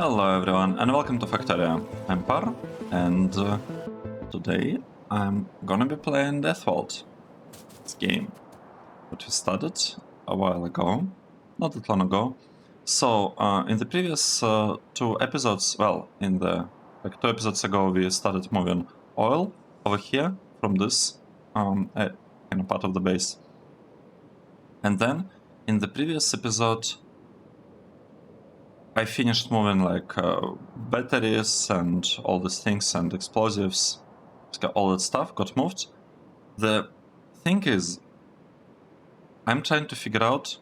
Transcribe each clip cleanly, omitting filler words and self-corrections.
Hello everyone and welcome to Factorio. I'm Par and today I'm gonna be playing DeathWorld. This game that we started a while ago, not that long ago. So in the previous two episodes, like 2 episodes ago, we started moving oil over here from this kind of part of the base. And then in the previous episode I finished moving like batteries and all these things and explosives, all that stuff got moved. The thing is, I'm trying to figure out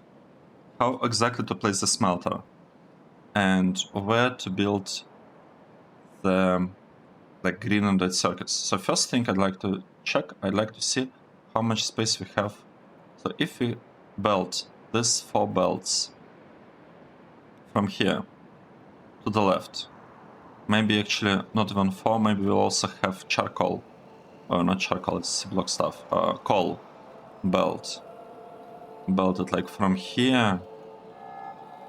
how exactly to place the smelter and where to build the like green and red circuits. So first thing I'd like to check, I'd like to see how much space we have. So if we belt these 4 belts from here to the left, maybe actually not even 4, maybe we'll also have charcoal. Oh, not charcoal, it's block stuff. Coal belt. Belted like from here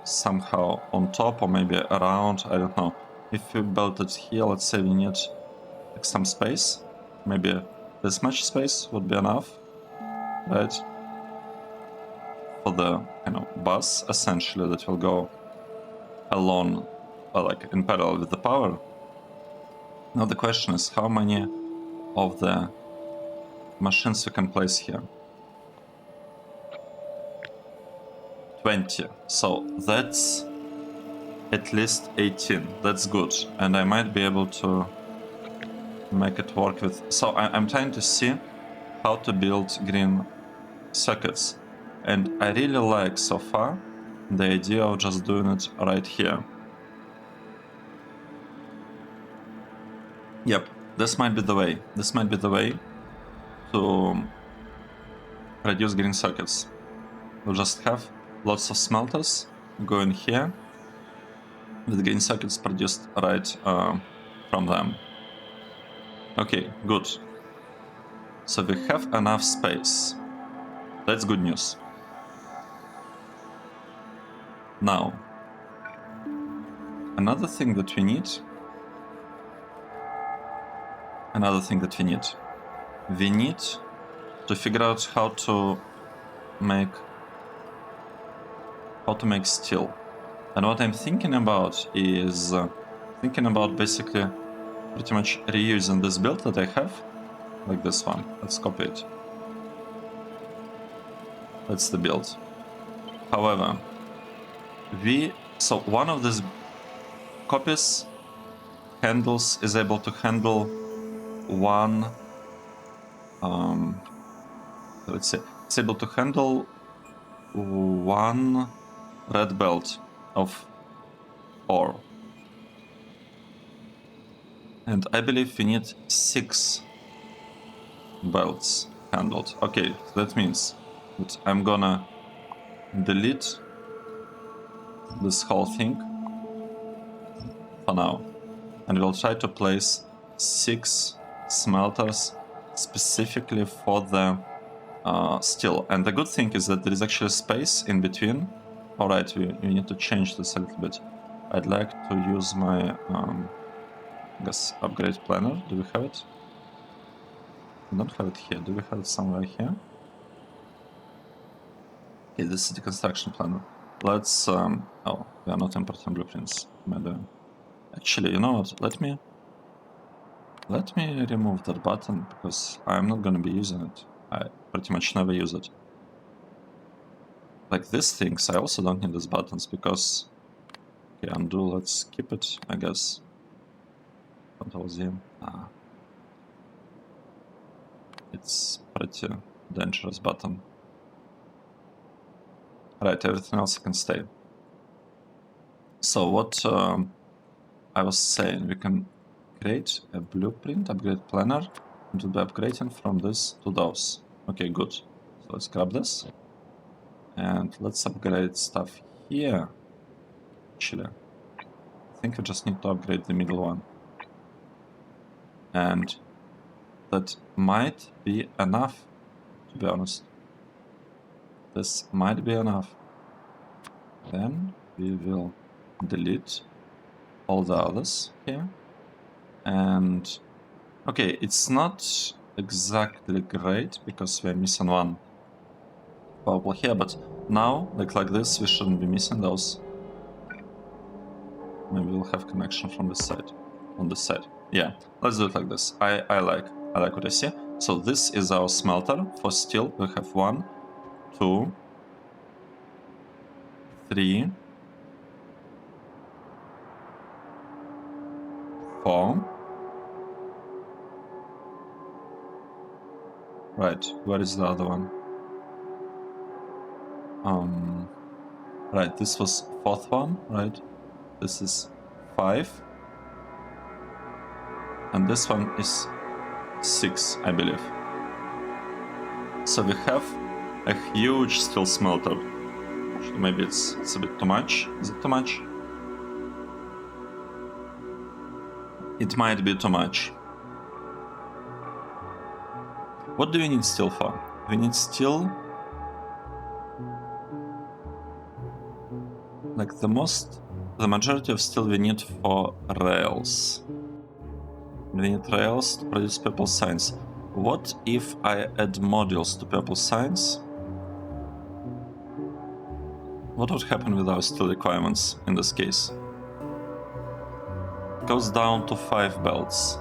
somehow on top or maybe around, I don't know. If we belt it here, let's say we need like some space. Maybe this much space would be enough, right? For the bus essentially that will go along like in parallel with the power. Now the question is how many of the machines we can place here. 20. So that's at least 18. That's good. And I might be able to make it work with... So I'm trying to see how to build green circuits. And I really like so far the idea of just doing it right here. Yep, this might be the way. This might be the way to produce green circuits. We'll just have lots of smelters going here with green circuits produced right from them. Okay, good. So we have enough space. That's good news. Now, another thing that we need, we need to figure out how to make steel. And what I'm thinking about is basically pretty much reusing this build that I have, like this one. Let's copy it. That's the build. However, so one of these copies is able to handle one, let's say, it's able to handle one red belt of ore. And I believe we need 6 belts handled. Okay, that means that I'm gonna delete this whole thing for now. And we'll try to place 6 smelters specifically for the steel. And the good thing is that there is actually space in between. Alright, we need to change this a little bit. I'd like to use my I guess upgrade planner. Do we have it? We don't have it here. Do we have it somewhere here? Okay, this is the construction planner. Let's oh, we are not importing blueprints. Actually, you know what? Let me remove that button because I'm not gonna be using it. I pretty much never use it. Like these things, I also don't need these buttons because... Okay, undo, let's keep it, I guess. Control-Z. It's pretty dangerous button. Right, everything else can stay. So what I was saying, we can create a blueprint, upgrade planner, and we'll be upgrading from this to those. Okay, good. So let's grab this. And let's upgrade stuff here. Actually, I think we just need to upgrade the middle one. And that might be enough, to be honest. This might be enough. Then we will delete all the others here. And okay, it's not exactly great because we're missing one power pole here, but now, like this, we shouldn't be missing those. Maybe we'll have connection from this side, on this side. Yeah, let's do it like this. I like what I see. So this is our smelter for steel. We have 1, 2, 3, 4. Right, where is the other one? Right, this was 4th one, right? This is 5. And this one is 6, I believe. So we have a huge steel smelter. Actually, maybe it's a bit too much. Is it too much? It might be too much. What do we need steel for? We need steel... Like the majority of steel we need for rails. We need rails to produce purple signs. What if I add modules to purple signs? What would happen with our steel requirements in this case? It goes down to 5 belts.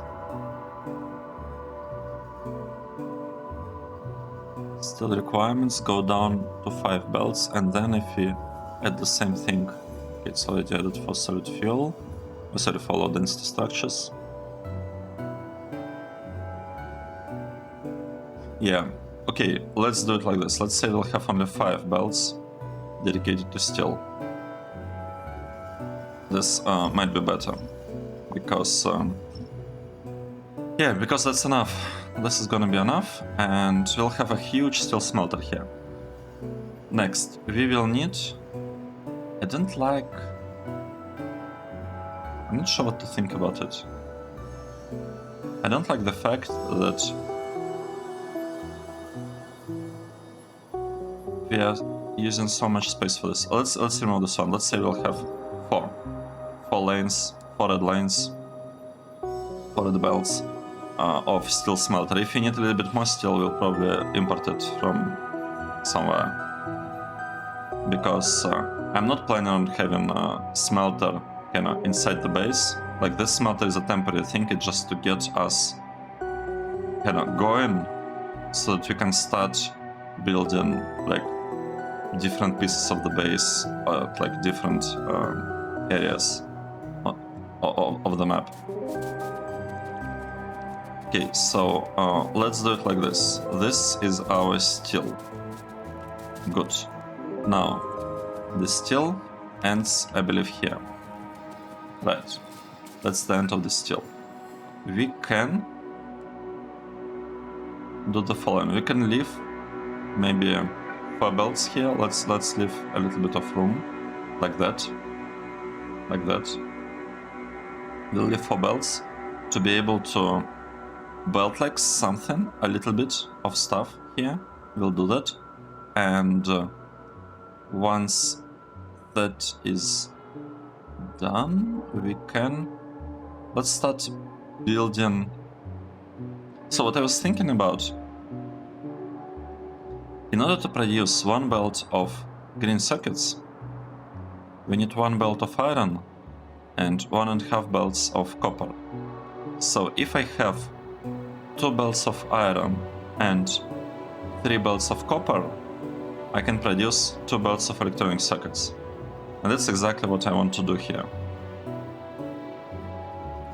Steel requirements go down to 5 belts, and then if we add the same thing, it's already added for solid fuel, sorry, for low density structures. Yeah, okay, let's do it like this. Let's say we'll have only 5 belts dedicated to steel. This might be better, because yeah, because that's enough. This is gonna be enough, and we'll have a huge steel smelter here. Next, we will need... I'm not sure what to think about it. I don't like the fact that we are using so much space for this. Let's remove this one. Let's say we'll have 4 lanes, 4 red lanes, 4 red belts of steel smelter. If you need a little bit more steel, we'll probably import it from somewhere, because I'm not planning on having a smelter kind of inside the base. Like, this smelter is a temporary thing. It's just to get us kind of going, so that we can start building like different pieces of the base, like different areas of the map. Okay, so let's do it like this. This is our steel. Good. Now, the steel ends, I believe, here. Right. That's the end of the steel. We can do the following. We can leave maybe 4 belts here. Let's leave a little bit of room, like that. Like that. We'll leave 4 belts to be able to belt like something, a little bit of stuff here. We'll do that. And once that is done, we can... Let's start building... So what I was thinking about, in order to produce 1 belt of green circuits, we need 1 belt of iron and 1.5 belts of copper. So if I have 2 belts of iron and 3 belts of copper, I can produce 2 belts of electronic circuits. And that's exactly what I want to do here.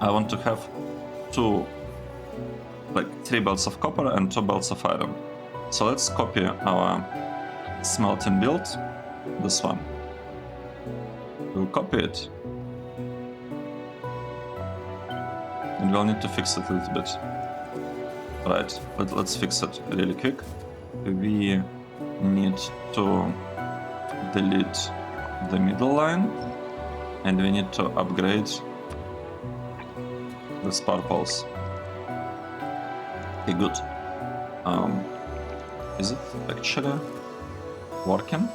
I want to have 3 belts of copper and 2 belts of iron. So let's copy our smelting build, this one. We'll copy it. And we'll need to fix it a little bit. Right, let's fix it really quick. We need to delete the middle line, and we need to upgrade the spark poles. Okay, good. Is it actually working?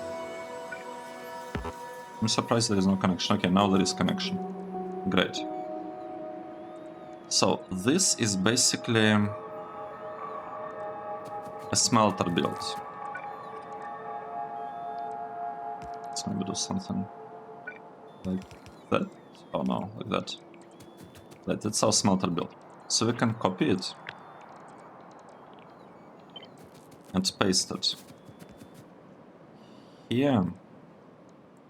I'm surprised there is no connection. Okay, now there is connection. Great. So this is basically a smelter build. Let's maybe do something like that. Oh no, like that. That's our smelter build. So we can copy it and paste it here.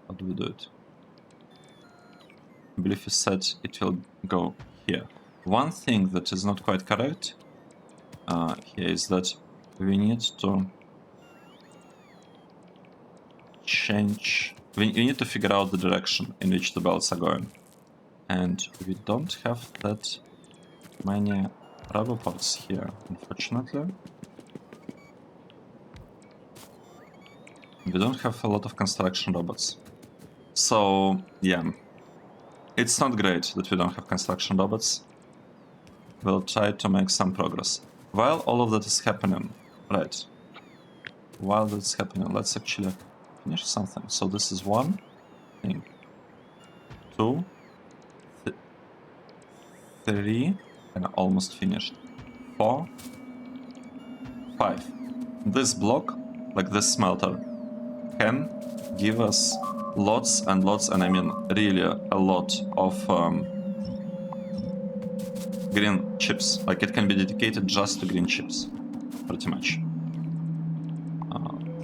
How do we do it? I believe we said it will go here. One thing that is not quite correct here is that we need to change. We need to figure out the direction in which the belts are going, and we don't have that many rubber parts here, unfortunately. We don't have a lot of construction robots. So, yeah. It's not great that we don't have construction robots. We'll try to make some progress. While all of that is happening, right. While that's happening, let's actually finish something. So this is one thing. 2, 3, and almost finished. 4, 5. This block, like this smelter, can give us lots and lots, and I mean really a lot of green chips. Like it can be dedicated just to green chips, pretty much.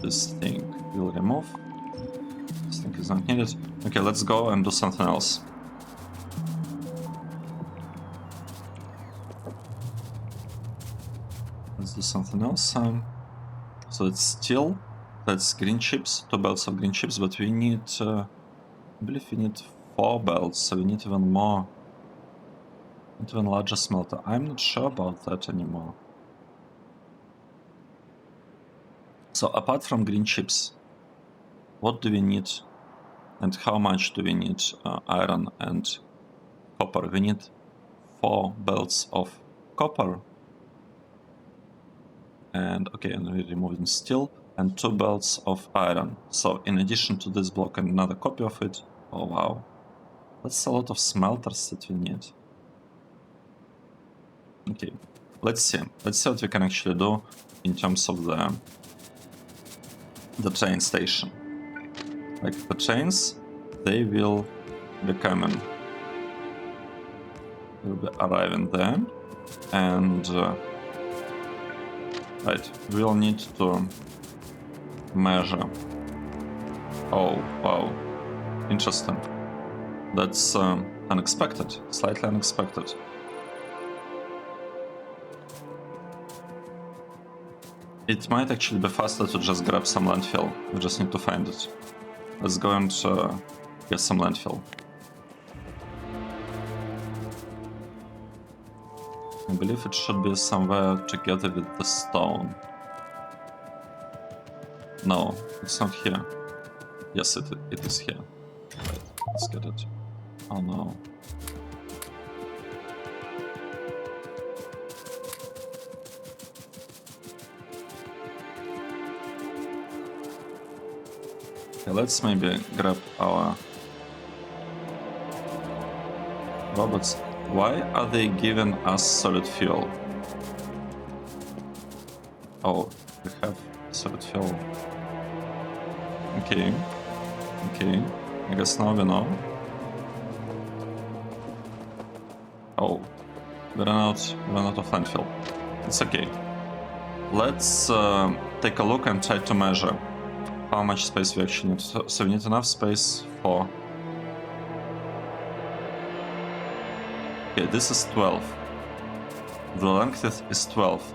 This thing will remove. This thing is not needed. Okay, let's go and do something else. Let's do something else. So it's steel. That's green chips, 2 belts of green chips, but we need, I believe we need 4 belts, so we need even more, even larger smelter. I'm not sure about that anymore. So apart from green chips, what do we need and how much do we need iron and copper? We need 4 belts of copper, and okay, and we removed steel, and 2 belts of iron. So in addition to this block and another copy of it, oh wow, that's a lot of smelters that we need. Okay, let's see what we can actually do in terms of the train station. Like the trains, they will be coming, will be arriving there, and right, we'll need to measure. Oh wow, interesting. That's unexpected, slightly unexpected. It might actually be faster to just grab some landfill. We just need to find it. Let's go and get some landfill. I believe it should be somewhere together with the stone. No, it's not here. Yes, it is here. Right, let's get it. Oh no. Okay, let's maybe grab our robots. Why are they giving us solid fuel? Oh, we have solid fuel. Okay. Okay. I guess now we know. Oh, we ran out of landfill. It's okay. Let's take a look and try to measure how much space we actually need. So we need enough space for... Okay, this is 12. The length is 12.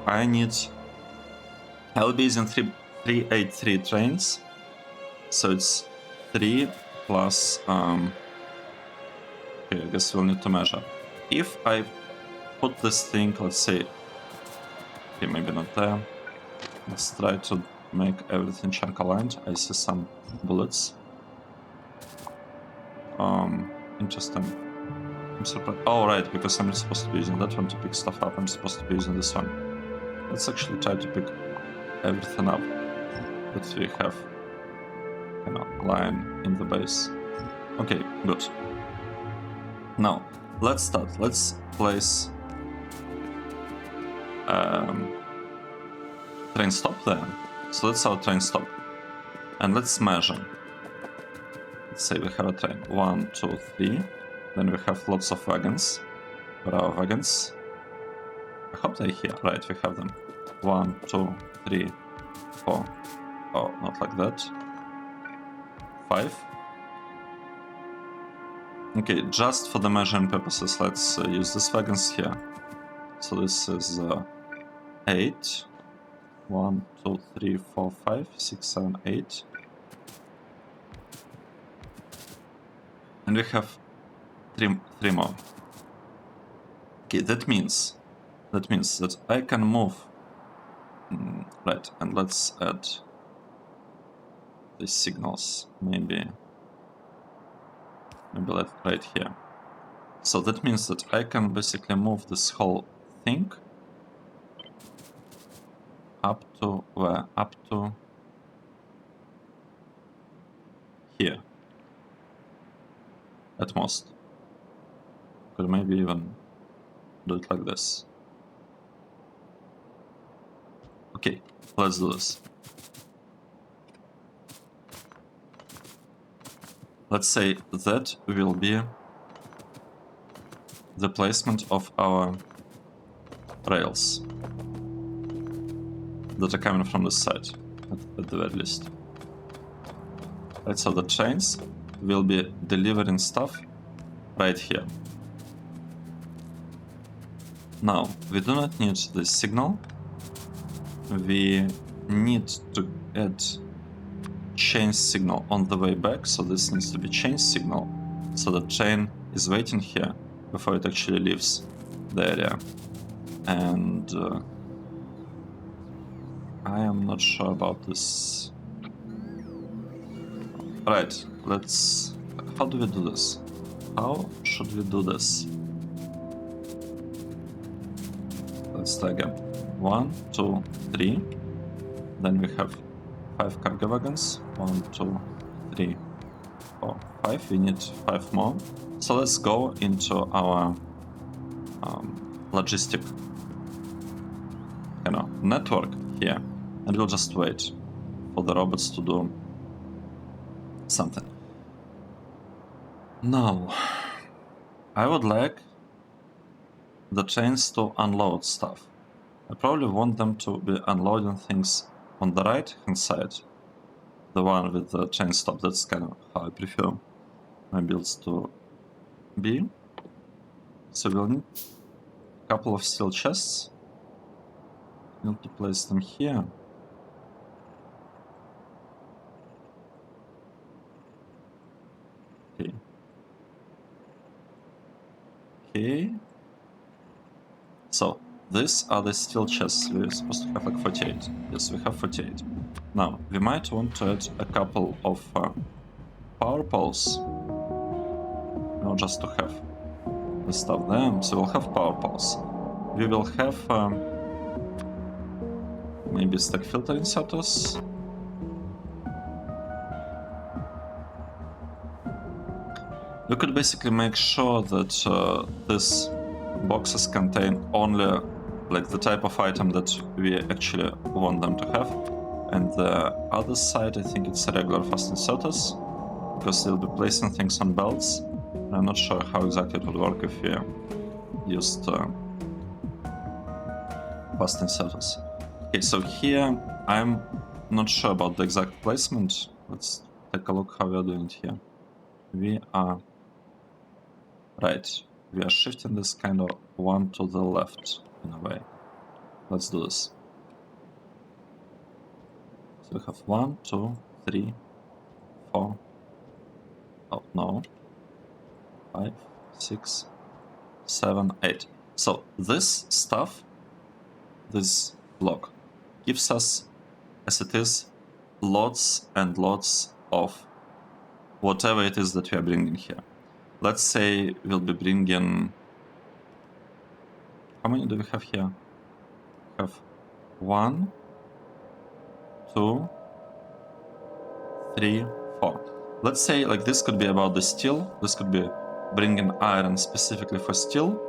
I'll be using 383 trains. So it's 3 plus... okay, I guess we'll need to measure. If I put this thing, let's say... Okay, maybe not there. Let's try to make everything chunk aligned. I see some bullets. Interesting. I'm surprised. Oh, right, because I'm not supposed to be using that one to pick stuff up. I'm supposed to be using this one. Let's actually try to pick everything up that we have, you know, lying in the base. Okay, good. Now, let's start. Let's place train stop there. So that's our train stop. And let's measure. Let's say we have a train. 1, 2, 3. Then we have lots of wagons. Where are our wagons? I hope they're here. Right, we have them. 1, 2, 3, 4. Oh, not like that. 5. Okay, just for the measuring purposes, let's use these wagons here. So this is 8. 1, 2, 3, 4, 5, 6, 7, 8. And we have three more. Okay, that means that I can move. Right, and let's add these signals. Maybe right here. So that means that I can basically move this whole thing up to where? Up to here. At most. Could maybe even do it like this. Okay, let's do this. Let's say that will be the placement of our rails that are coming from this side, at the very least. Right, so the trains will be delivering stuff right here. Now, we do not need this signal. We need to add change signal on the way back, so this needs to be change signal, so the train is waiting here before it actually leaves the area. And I am not sure about this. Right, let's... How do we do this? How should we do this? Let's try again. 1, 2, 3. Then we have 5 cargo wagons. 1, 2, 3, 4, 5. We need 5 more. So let's go into our logistic network here, and we'll just wait for the robots to do something. Now, I would like the trains to unload stuff. I probably want them to be unloading things on the right hand side, the one with the train stop. That's kind of how I prefer my builds to be. So we'll need a couple of steel chests. Need to place them here. Okay. Okay. So these are the steel chests. We're supposed to have like 48. Yes, we have 48. Now, we might want to add a couple of power poles. Just to have the stuff there. So we'll have power poles. We will have maybe stack filter inserters. We could basically make sure that these boxes contain only like the type of item that we actually want them to have. And the other side, I think it's regular fast inserters, because they'll be placing things on belts. I'm not sure how exactly it would work if we used fast inserters. Okay, so here I'm not sure about the exact placement. Let's take a look how we are doing it here. We are right. We are shifting this kind of one to the left in a way. Let's do this. So we have 1, 2, 3, 4. Oh no. 5, 6, 7, 8. So this stuff, this block, gives us, as it is, lots and lots of whatever it is that we are bringing here. Let's say we'll be bringing... How many do we have here? We have 1, 2, 3, 4. Let's say like this could be about the steel, this could be bringing iron specifically for steel,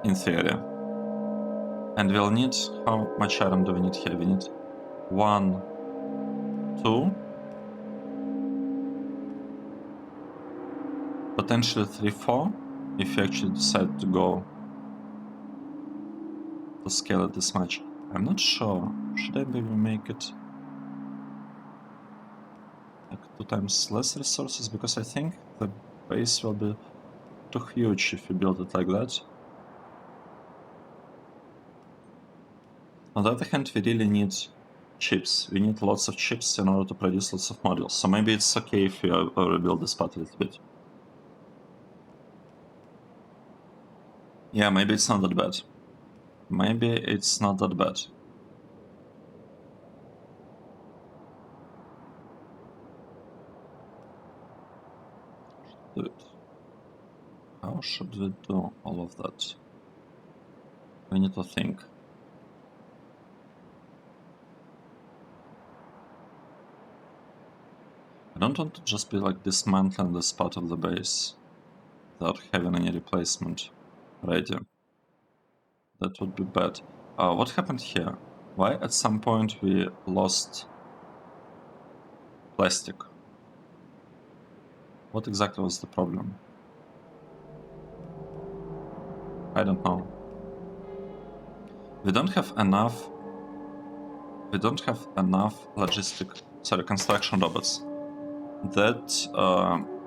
in theory. And we'll need, how much iron do we need here? We need 1, 2, potentially 3, 4, if you actually decide to go to scale it this much. I'm not sure. Should I maybe make it like 2 times less resources? Because I think the base will be too huge if you build it like that. On the other hand, we really need chips. We need lots of chips in order to produce lots of modules. So maybe it's okay if we overbuild this part a little bit. Yeah, maybe it's not that bad. Maybe it's not that bad. Do it. How should we do all of that? We need to think. I don't want to just be like dismantling this part of the base without having any replacement ready. That would be bad. What happened here? Why at some point we lost plastic? What exactly was the problem? I don't know. We don't have enough construction robots. That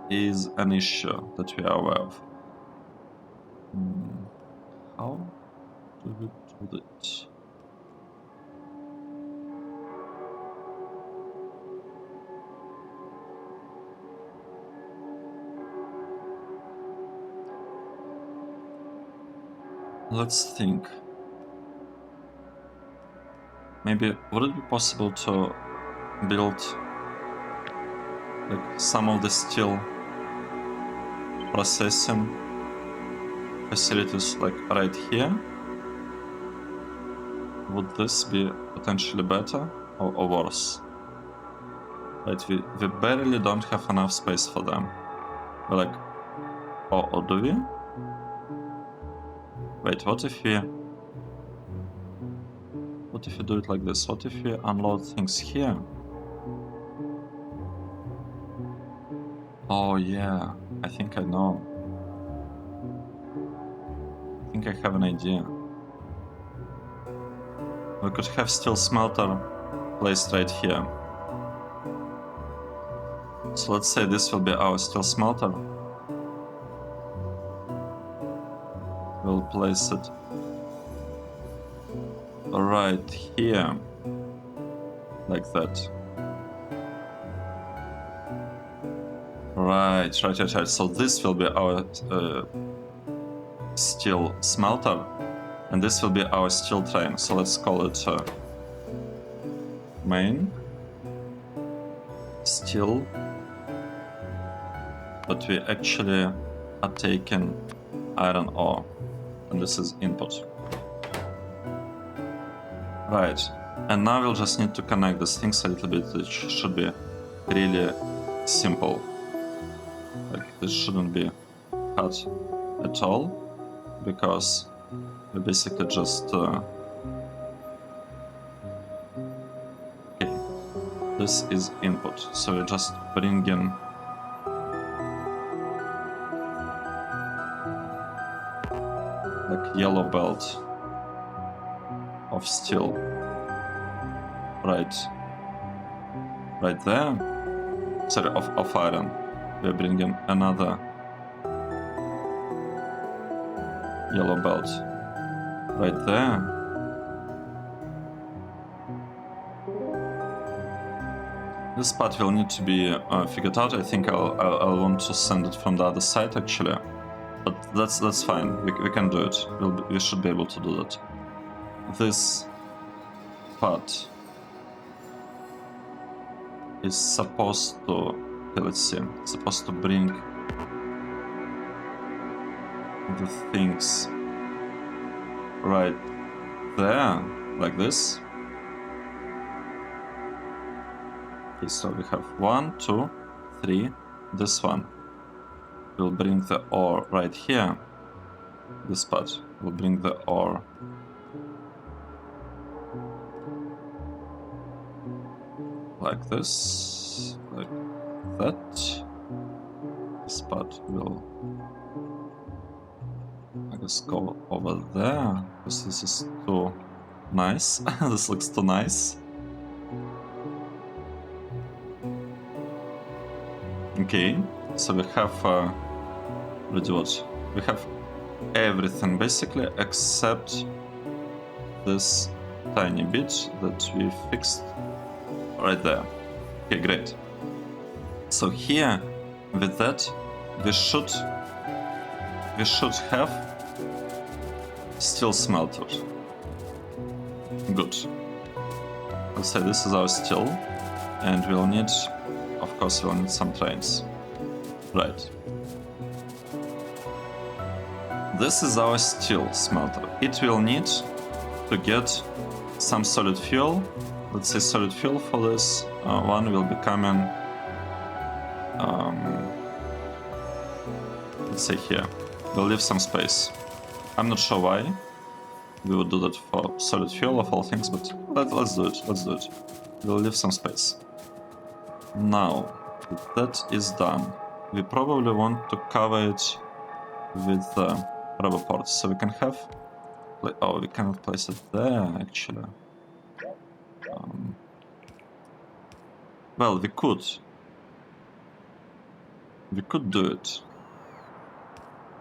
is an issue that we are aware of. How do we do that? Let's think. Maybe would it be possible to build like some of the steel processing facilities like right here? Would this be potentially better or worse? Right, we barely don't have enough space for them. We're like, or do we? Wait, what if we do it like this? What if we unload things here? Oh yeah, I think I know. I think I have an idea. We could have steel smelter placed right here. So let's say this will be our steel smelter. We'll place it right here, like that. Right. So this will be our steel smelter, and this will be our steel train. So let's call it main steel, but we actually are taking iron ore, and this is input. Right, and now we'll just need to connect these things a little bit. It should be really simple. Like, this shouldn't be cut at all, because we basically just okay, this is input, so we just bring in like yellow belt of steel right there. Sorry, of iron. We're bringing another yellow belt right there. This part will need to be figured out. I think I'll want to send it from the other side actually, but that's fine. We can do it. We should be able to do that. This part is supposed to, okay, let's see, it's supposed to bring the things right there, like this. Okay, so we have 1, 2, 3, this one. we'll bring the ore right here. This spot will bring the ore like this, like that. This spot will, I guess, go over there, because this is too nice. This looks too nice. Okay, so we have we have everything basically except this tiny bit that we fixed right there. Okay, great. So here, with that, we should have steel smelter. Good. Let's say this is our steel, and we'll need, of course, we'll need some trains. Right. This is our steel smelter. It will need to get some solid fuel. Let's say solid fuel for this one will be coming, let's say here. We'll leave some space. I'm not sure why we would do that for solid fuel of all things, but let's do it. Let's do it. We'll leave some space. Now that is done, we probably want to cover it with rubber ports, so we can have. Oh, we cannot place it there actually. Well, we could. We could do it.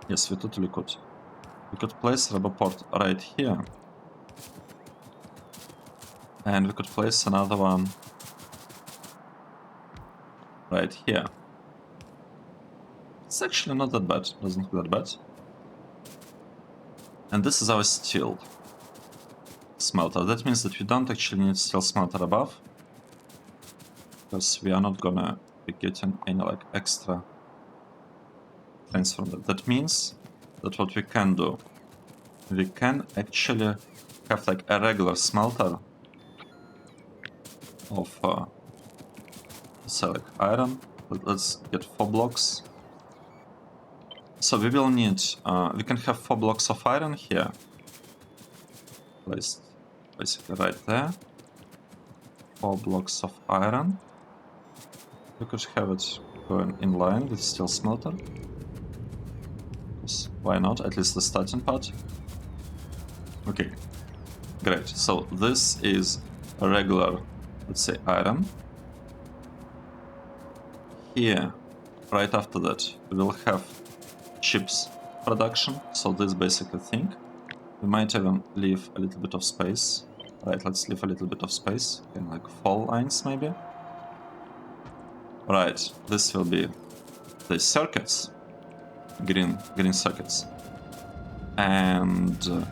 Yes, we totally could. We could place rubber port right here. And we could place another one right here. It's actually not that bad. Doesn't look that bad. And this is our steel smelter. That means that we don't actually need steel smelter above, because we are not gonna be getting any like extra things from that. That means that what we can do, we can actually have like a regular smelter of say like iron. Let's get 4 blocks. So we will need, we can have 4 blocks of iron here, placed basically right there. 4 blocks of iron. We could have it going in line with steel smelter. Because why not? At least the starting part. Okay, great. So this is a regular, let's say, iron. Here, right after that, we will have chips production. So this basically thing. We might even leave a little bit of space. Right, let's leave a little bit of space. Okay, like 4 lines maybe. Right, this will be the circuits. Green circuits. And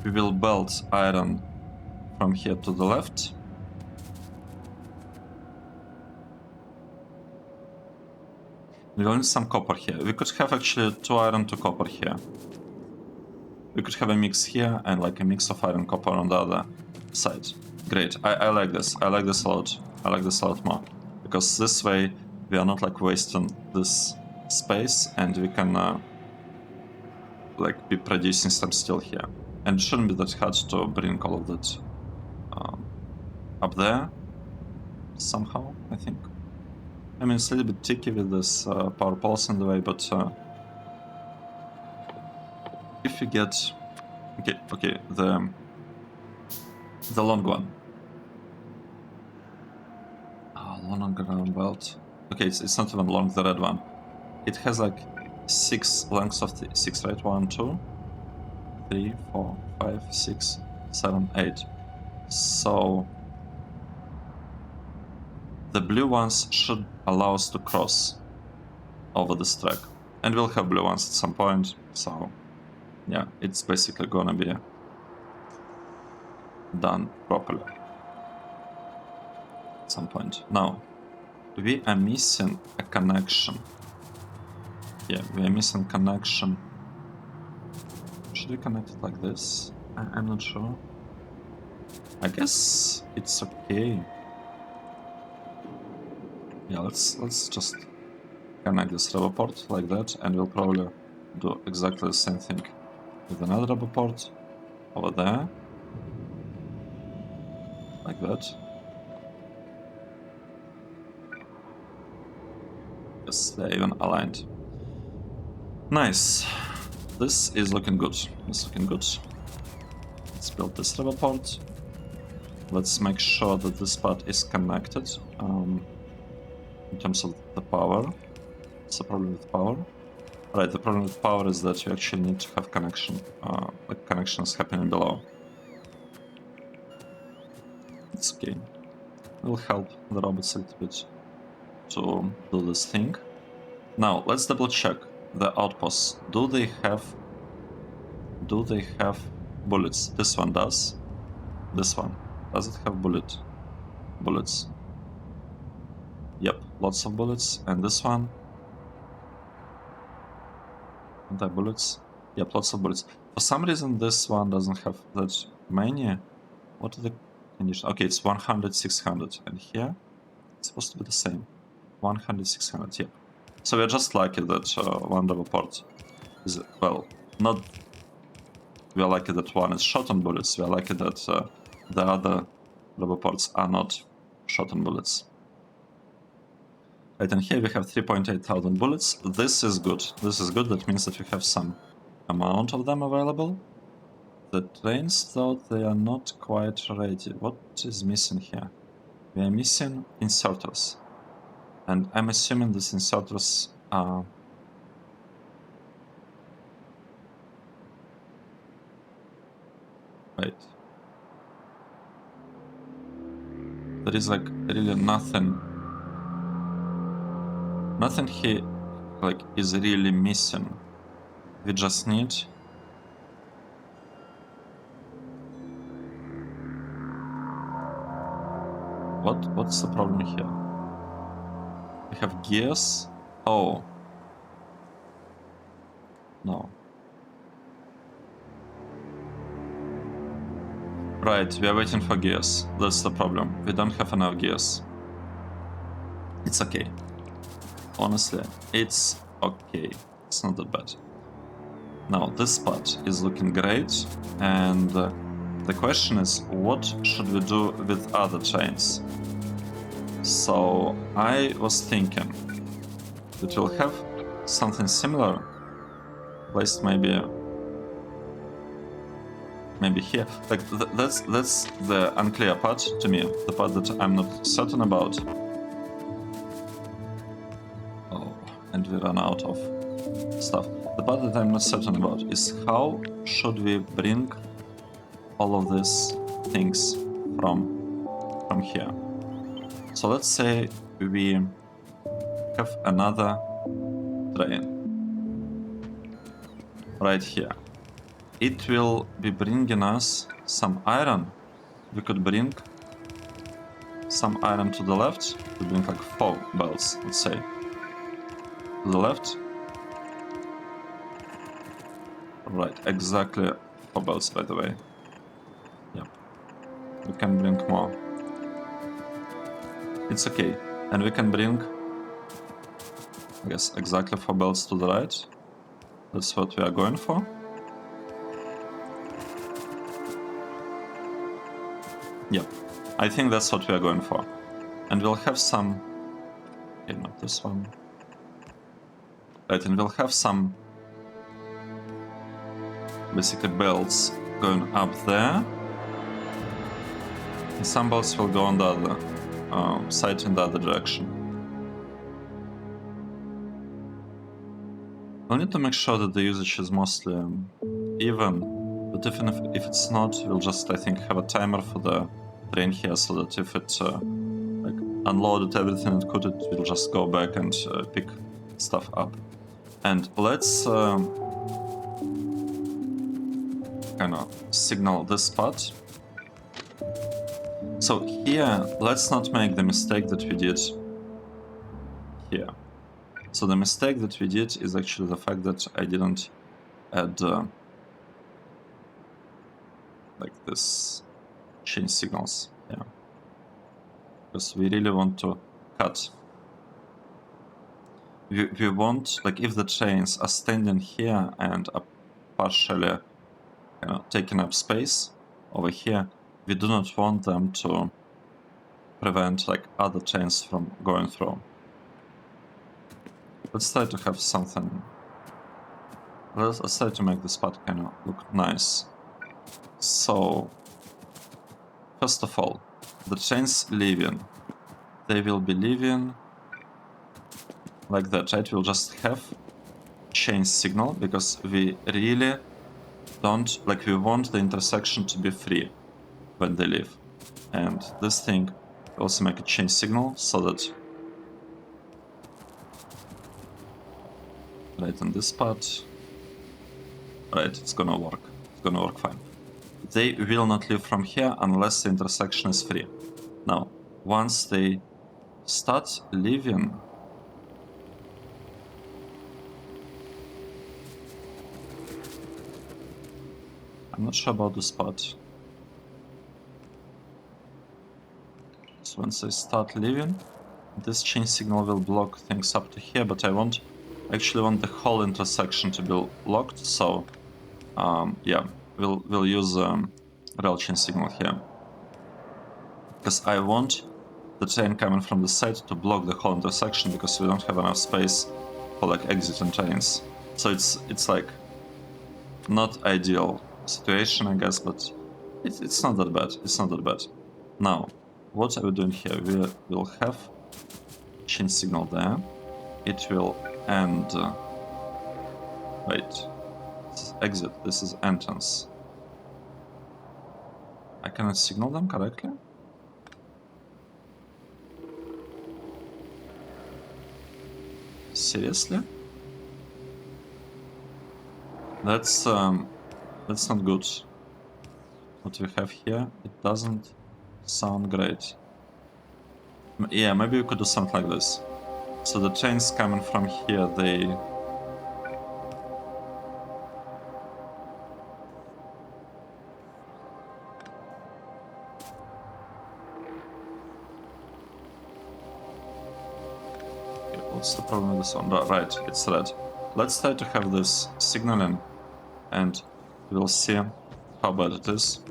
we will belt iron from here to the left. We will need some copper here. We could have actually 2 iron, 2 copper here. We could have a mix here and like a mix of iron copper on the other side. Great. I like this. I like this a lot. I like this a lot more. Because this way we are not like wasting this space and we can like be producing some steel here. And it shouldn't be that hard to bring all of that up there somehow, I think. I mean, it's a little bit tricky with this power poles in the way, but if you get okay, the long one. Oh, long ground belt. Okay, it's not even long, the red one. It has like 6 lengths of the 6, right? 1, 2, 3, 4, 5, 6, 7, 8. So the blue ones should allow us to cross over this track. And we'll have blue ones at some point, so yeah, it's basically gonna be done properly at some point. Now, we are missing a connection. Yeah, we are missing connection. Should we connect it like this? I'm not sure. I guess it's okay. Yeah, let's just connect this rubber port like that, and we'll probably do exactly the same thing with another rubber port over there, like that. Yes, they're even aligned. Nice. This is looking good. It's looking good. Let's build this rubber port. Let's make sure that this part is connected in terms of the power. What's the problem with power? Right, the problem with power is that you actually need to have connection, like connections happening below. It's okay. It'll help the robots a little bit to do this thing. Now, let's double check the outposts. Do they have bullets? This one does. This one. Does it have bullets? Yep, lots of bullets. And this one? Anti-bullets? Yep, lots of bullets. For some reason, this one doesn't have that many. What are the conditions? Okay, it's 100, 600. And here, it's supposed to be the same. 100, 600, yep. So we're just lucky that one rubber port is, well, not... We are lucky that one is shot on bullets. We are lucky that the other rubber ports are not shot on bullets. Right, and here we have 3.8 thousand bullets. This is good. This is good. That means that we have some amount of them available. The trains, though, they are not quite ready. What is missing here? We are missing inserters. And I'm assuming these inserters are... Wait. There is like really nothing here like is really missing. We just need what's the problem here? We have gears. Oh no. Right, we are waiting for gears. That's the problem. We don't have enough gears. It's okay. Honestly, it's okay. It's not that bad. Now, this part is looking great, and the question is, what should we do with other trains? So, I was thinking that we'll have something similar placed maybe here. Like, that's the unclear part to me, the part that I'm not certain about. Oh, and we run out of stuff. The part that I'm not certain about is how should we bring all of these things from here. So let's say we have another train right here. It will be bringing us some iron. We could bring some iron to the left. We bring like 4 belts, let's say. To the left. Right, exactly 4 belts, by the way. Yep. We can bring more. It's okay. And we can bring, I guess, exactly 4 belts to the right. That's what we are going for. Yep, I think that's what we are going for. And we'll have some... Okay, not this one. Right, and we'll have some... basically belts going up there. And some belts will go on the other side in the other direction. We'll need to make sure that the usage is mostly even. But even if it's not, we'll just, I think, have a timer for the train here, so that if it like unloaded everything it could, it will just go back and pick stuff up. And let's kind of signal this spot. So here, let's not make the mistake that we did here. So the mistake that we did is actually the fact that I didn't add like this change signals, yeah, because we really want to cut we want, like, if the trains are standing here and are partially taking up space over here, we do not want them to prevent like other trains from going through. Let's try to have something. Let's try to make this part kind of look nice. So, first of all, the trains leaving, they will be leaving like that, right? We'll just have change signal because we really don't, like, we want the intersection to be free when they leave. And this thing will also make a change signal so that right on this part, right, it's gonna work. It's gonna work fine. They will not leave from here unless the intersection is free. Now, once they start leaving, I'm not sure about this part. So once they start leaving, this change signal will block things up to here, but I actually want the whole intersection to be locked, so yeah, we'll use rel change signal here. Because I want the train coming from the side to block the whole intersection because we don't have enough space for like exiting trains. So it's like not ideal situation, I guess, but it's not that bad. It's not that bad. Now, what are we doing here? We will have change signal there. It will end. Wait, this is exit. This is entrance. I cannot signal them correctly. Seriously? That's not good. What we have here, it doesn't sound great. Yeah, maybe we could do something like this. So the trains coming from here, they... Okay, what's the problem with this one? Right, it's red. Let's try to have this signaling, and we'll see how bad it is.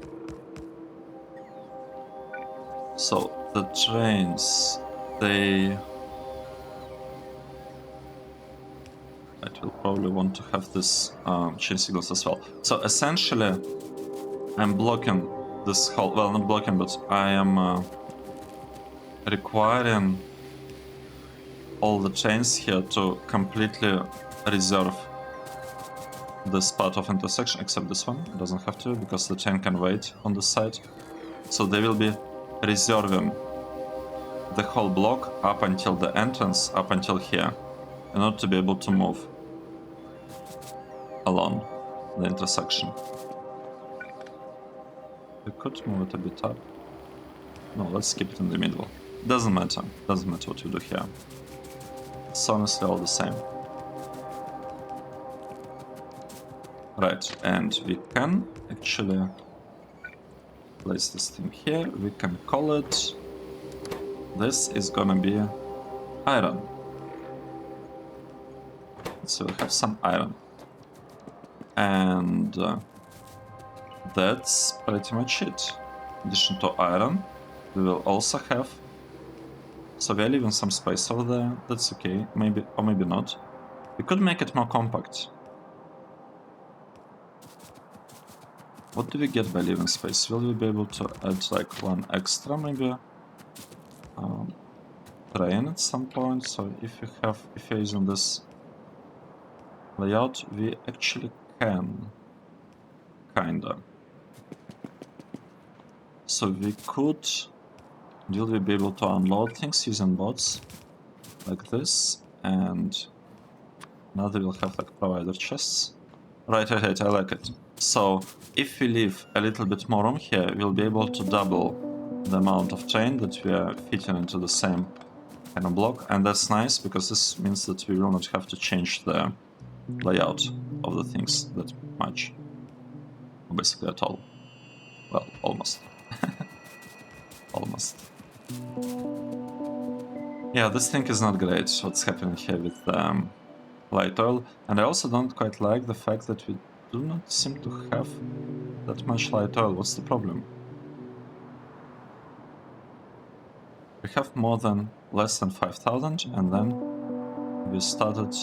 So, the trains, they... Right, we'll probably want to have this change signals as well. So, essentially, I'm blocking this whole... Well, not blocking, but I am requiring all the trains here to completely reserve this part of intersection, except this one. It doesn't have to, because the train can wait on this side. So they will be reserving the whole block up until the entrance, up until here, in order to be able to move along the intersection. We could move it a bit up. No, let's keep it in the middle. Doesn't matter. Doesn't matter what we do here. It's honestly all the same. Right, and we can actually place this thing here. We can call it... This is gonna be iron. So we have some iron. And that's pretty much it. In addition to iron, we will also have... So we are leaving some space over there. That's okay, maybe, or maybe not. We could make it more compact. What do we get by leaving space? Will we be able to add like one extra, maybe? Train at some point. So if you're using this layout, we actually can, kinda. So we could... Will we be able to unload things using bots like this? And now they will have like provider chests. Right, I like it. So if we leave a little bit more room here, we'll be able to double the amount of train that we are fitting into the same kind of block, and that's nice because this means that we will not have to change the layout of the things that much, or basically at all. Well, almost. Almost. Yeah, this thing is not great, what's happening here with light oil. And I also don't quite like the fact that we do not seem to have that much light oil. What's the problem? We have more than less than 5,000, and then we started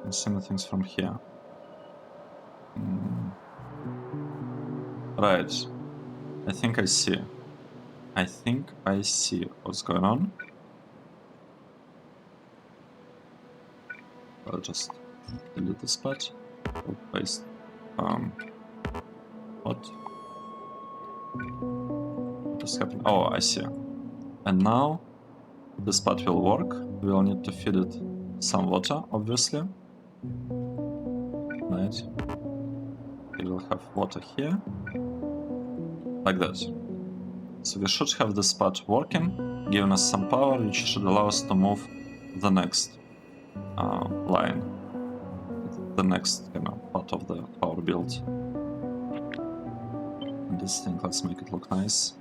consuming things from here. Right. I think I see. I think I see what's going on. I'll just delete this part. We'll paste. What just happened? Oh, I see. And now this part will work. We'll need to feed it some water, obviously. Right. It will have water here. Like that. So we should have this part working, giving us some power, which should allow us to move the next line. The next part of the power build. And this thing, let's make it look nice.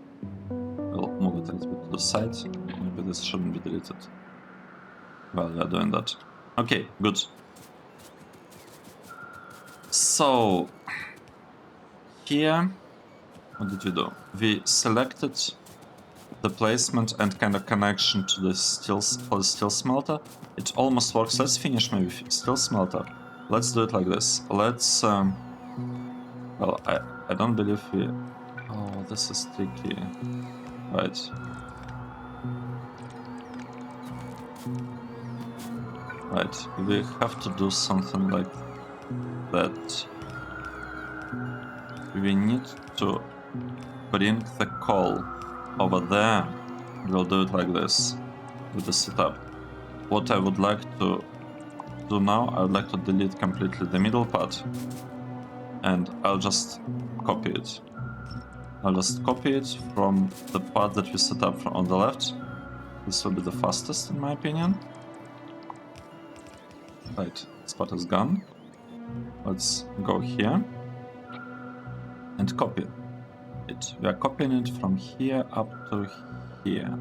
We'll move it a little bit to the side. Maybe this shouldn't be deleted while we are doing that. Okay, good. So here, what did we do? We selected the placement and kind of connection to the steel smelter. It almost works. Let's finish maybe steel smelter. Let's do it like this. Let's well, I don't believe we... Oh, this is tricky. Right. Right. We have to do something like that. We need to bring the coal over there. We'll do it like this with the setup. What I would like to do now, I would like to delete completely the middle part, and I'll just copy it. I'll just copy it from the part that we set up on the left. This will be the fastest in my opinion. Right, this part is gone. Let's go here and copy it. We are copying it from here up to here.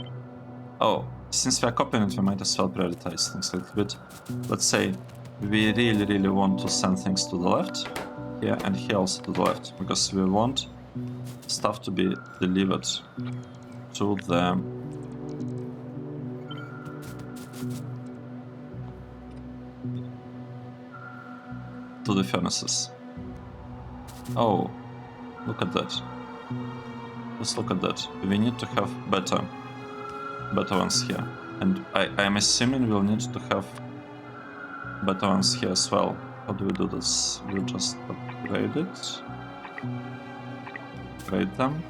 Oh, since we are copying it, we might as well prioritize things a little bit. Let's say we really want to send things to the left, here and here also to the left, because we want stuff to be delivered to the furnaces. Oh, look at that. Just look at that. We need to have better ones here. And I'm assuming we'll need to have better ones here as well. How do we do this? We'll just upgrade it. Upgrade them.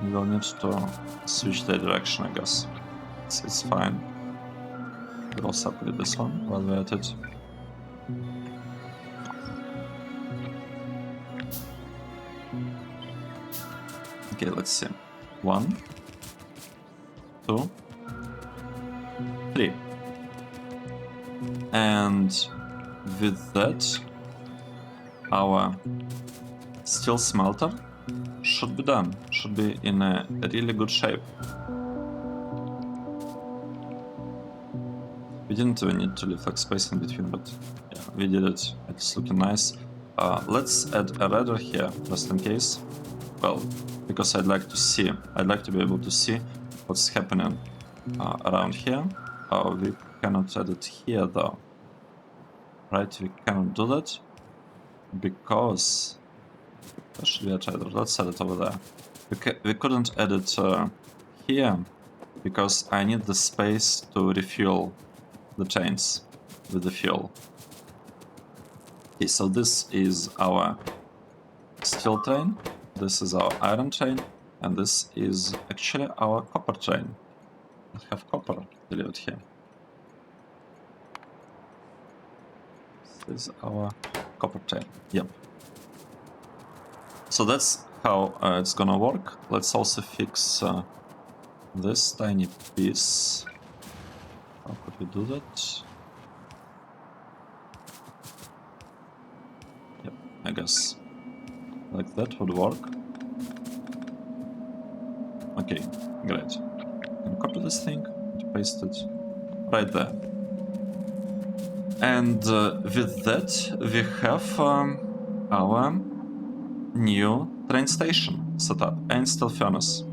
We'll need to switch the direction, I guess. It's fine. We'll also upgrade this one while we're at it. Okay, let's see. 1, 2, 3. And with that, our steel smelter should be done. Should be in a really good shape. We didn't even need to leave like space in between, but yeah, we did it. It's looking nice. Let's add a radar here, just in case. Well, because I'd like to be able to see what's happening around here. We cannot add it here though. Right, we cannot do that because... Where should we add it? Let's add it over there. We couldn't add it here because I need the space to refuel the chains with the fuel. Okay, so this is our steel train, this is our iron train, and this is actually our copper train. We have copper delivered here. This is our copper train. Yep. So that's how it's gonna work. Let's also fix this tiny piece. How could we do that? Yep, I guess like that would work. Okay, great. copy this thing, and paste it right there. And with that, we have our new train station set up, and steel furnace.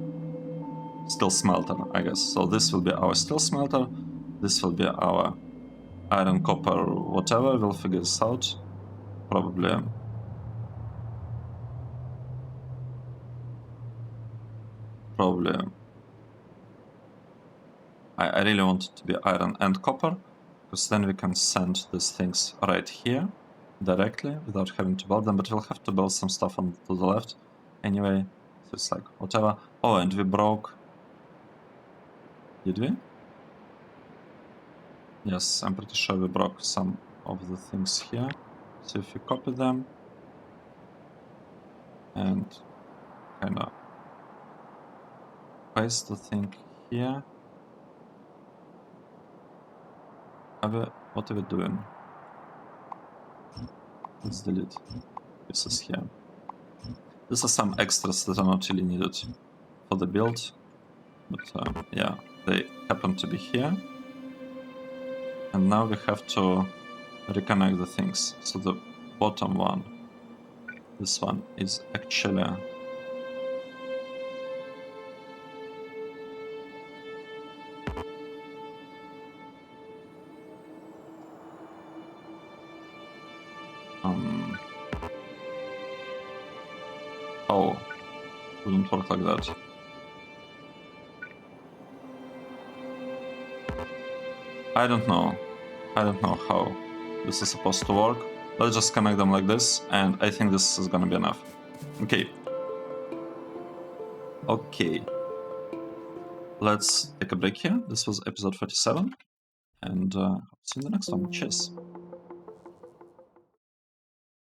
Steel smelter, I guess. So this will be our steel smelter, this will be our iron, copper, whatever. We'll figure this out. Probably. I really want it to be iron and copper, because then we can send these things right here directly without having to build them, but we'll have to build some stuff on to the left anyway, so it's like whatever. Oh, and we broke... Did we? Yes, I'm pretty sure we broke some of the things here. So if you copy them and kind of paste the thing here. What are we doing? Let's delete pieces here. These are some extras that are not really needed for the build, but yeah, they happen to be here. And now we have to reconnect the things. So the bottom one, this one, is actually oh, wouldn't work like that. I don't know how this is supposed to work. Let's just connect them like this, and I think this is gonna be enough. Okay. Okay. Let's take a break here. This was episode 47, and see you in the next one. Cheers.